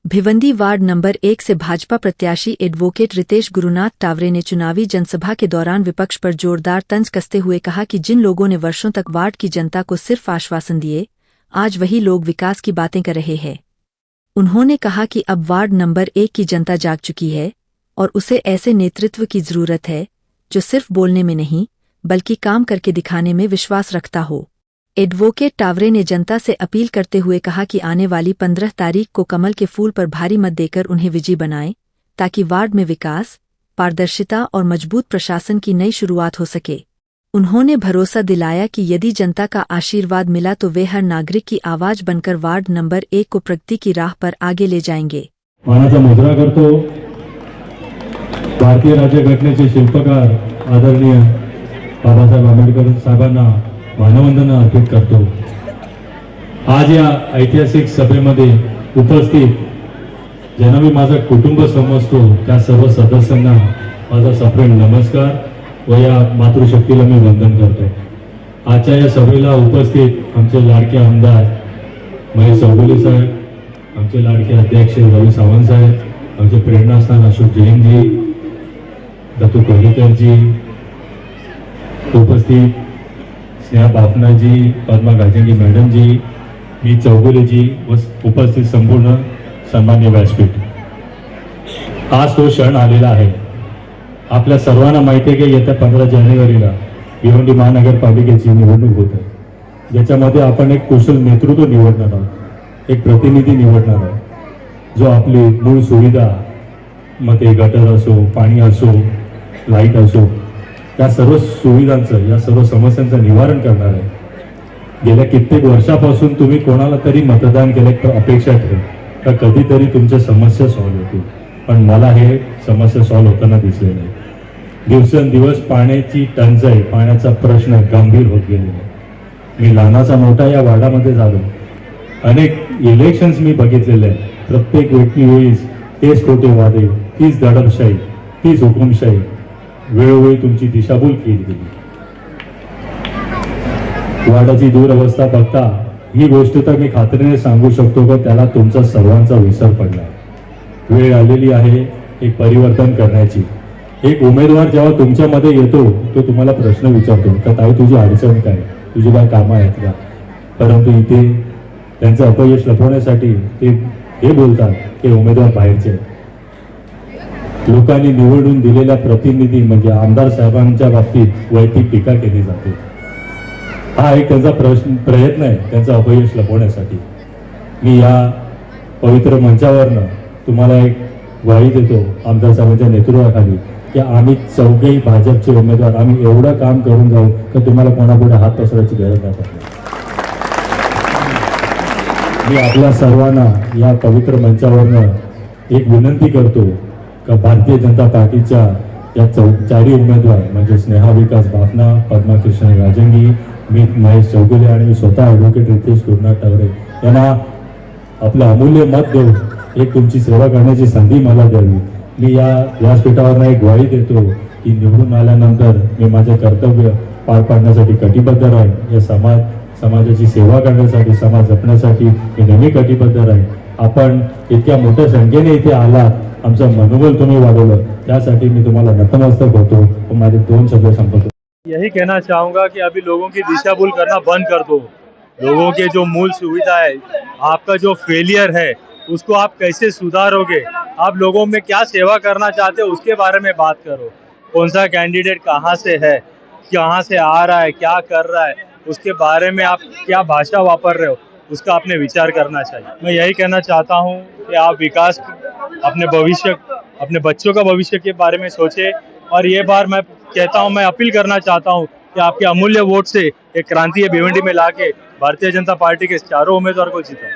Bhiwandi ward number 1 से भाजपा प्रत्याशी advocate Riteish Gurunath Taware ने चुनावी जनसभा के दौरान विपक्ष पर जोरदार तंज कसते हुए कहा कि जिन लोगों ने वर्षों तक वार्ड की जनता को सिर्फ आश्वासन दिए, आज वही लोग विकास की बातें कर रहे हैं। उन्होंने कहा कि अब वार्ड नंबर 1 की जनता जाग चुकी है और उसे ऐसे नेतृत्व की जरूरत है जो सिर्फ बोलने में नहीं बल्कि काम करके दिखाने में विश्वास रखता हो। एडवोकेट टावरे ने जनता से अपील करते हुए कहा कि आने वाली 15 तारीख को कमल के फूल पर भारी मत देकर उन्हें विजयी बनाएं, ताकि वार्ड में विकास, पारदर्शिता और मजबूत प्रशासन की नई शुरुआत हो सके। उन्होंने भरोसा दिलाया कि यदि जनता का आशीर्वाद मिला तो वे हर नागरिक की आवाज बनकर वार्ड नंबर 1 को प्रगति की राह पर आगे ले जाएंगे। मानाचा मुजरा करतो भारतीय राज्यघटनेचे शिल्पकार आदरणीय बाबासाहेब आंबेडकर साहेबांना मानवंदना अर्पित करतो। आज या ऐतिहासिक सभेमध्ये उपस्थित ज्यांना मी माझं कुटुंब समजतो त्या सर्व सदस्यांना माझा सप्रेम नमस्कार व या मातृशक्तीला मी वंदन करतो। आजच्या या सभेला उपस्थित आमचे लाडके आमदार महेश चौगुले साहेब, आमचे लाडके अध्यक्ष रवी सावंत साहेब, आमचे प्रेरणास्थान अशोक जैन जी, दत्तू कोहलीकर जी, उपस्थित स्नेहा बापना जी, पद्मा गाजंगी मैडम जी, मी चौगुले जी व उपस्थित संपूर्ण सन्मान्य व्यासपीठ। आज तो क्षण आलेला आहे। आपल्या सर्वांना माहिती आहे की येत्या 15 जानेवारीला भिवंडी महानगरपालिकेची निवडणूक होत आहे, ज्याच्यामध्ये आपण एक कुशल नेतृत्व निवडणार आहोत, एक प्रतिनिधी निवडणार आहोत जो आपली मूळ सुविधा, मग ते गटर असो, पाणी असो, लाईट असो, या सर्व सुविधांचं, या सर्व समस्यांचं निवारण करणार आहे। गेल्या कित्येक वर्षापासून तुम्ही कोणाला तरी मतदान केलं अपेक्षा ठेव का कधीतरी तुमच्या समस्या सॉल्व्ह होतील, पण मला हे समस्या सॉल्व्ह होताना दिसले नाही। दिवसेंदिवस पाण्याची टंचाई, पाण्याचा प्रश्न गंभीर होत गेलेला आहे। मी लहानाचा मोठा या वार्डामध्ये झालो, अनेक इलेक्शन्स मी बघितलेले आहेत। प्रत्येक वेळी तेच खोटे वादे, तीच दडपशाही, तीच हुकुमशाही, वेळोवेळी तुमची दिशाभूल केली गेली। वार्डाची दुरवस्था बघता ही गोष्ट तर मी खात्रीने सांगू शकतो की त्याला तुमचा सर्वांचा विसर पडला। वेळ आलेली आहे एक परिवर्तन करण्याची। एक उमेदवार जेव्हा तुमच्यामध्ये येतो तो तुम्हाला प्रश्न विचारतो का ताई तुझी अडचण काय, तुझी काय कामं आहेत का, परंतु इथे त्यांचं अपयश लपवण्यासाठी ते हे बोलतात की उमेदवार बाहेरचे आहेत। लोकांनी निवडून दिलेल्या प्रतिनिधी म्हणजे आमदार साहेबांच्या बाबतीत वैयक्तिक टीका केली जाते। हा एक त्यांचा प्रयत्न आहे त्यांचं अपयश लपवण्यासाठी। मी या पवित्र मंचावरनं तुम्हाला एक ग्वाही देतो आमदार साहेबांच्या नेतृत्वाखाली की आम्ही चौघेही भाजपचे उमेदवार आम्ही एवढं काम करून जाऊ की तुम्हाला कोणापुढे हात पसरवायची गरज नाही पडणार। मी आपल्या सर्वांना या पवित्र मंचावरनं एक विनंती करतो का भारतीय जनता पार्टीच्या या चारही उमेदवार म्हणजे स्नेहा विकास बापना, पद्मा कृष्ण राजंगी, मी महेश चौगुले आणि मी स्वतः ॲडव्होकेट रितेश गुरुनाथ टावरे यांना आपलं अमूल्य मत देऊन एक तुमची सेवा करण्याची संधी मला द्यावी। मी या व्यासपीठावर एक ग्वाही देतो की निवडून आल्यानंतर मी माझे कर्तव्य पार पाडण्यासाठी कटिबद्ध राहीन। या समाजाची सेवा करण्यासाठी, समाज जपण्यासाठी मी नेहमी कटिबद्ध राहीन। आपण इतक्या मोठ्या संख्येने इथे आलात, आमचं मनोबल तुम्ही वाढवलं, त्यासाठी मी तुम्हाला नतमस्तक होतो और माझे 2 शब्द संपतो। यही कहना चाहूँगा कि अभी लोगों की दिशाभूल करना बंद कर दो। लोगों के जो मूल सुविधा है, आपका जो फेलियर है उसको आप कैसे सुधारोगे, आप लोगों में क्या सेवा करना चाहते हो उसके बारे में बात करो। कौन सा कैंडिडेट कहाँ से है, कहाँ से आ रहा है, क्या कर रहा है, उसके बारे में आप क्या भाषा वापर रहे हो उसका आपने विचार करना चाहिए। मैं यही कहना चाहता हूँ कि आप विकास, अपने भविष्य, अपने बच्चों का भविष्य के बारे में सोचे। और ये बार मैं कहता हूँ, मैं अपील करना चाहता हूँ कि आपके अमूल्य वोट से एक क्रांति भिवंडी में लाके भारतीय जनता पार्टी के चारों उम्मीदवार को जीता।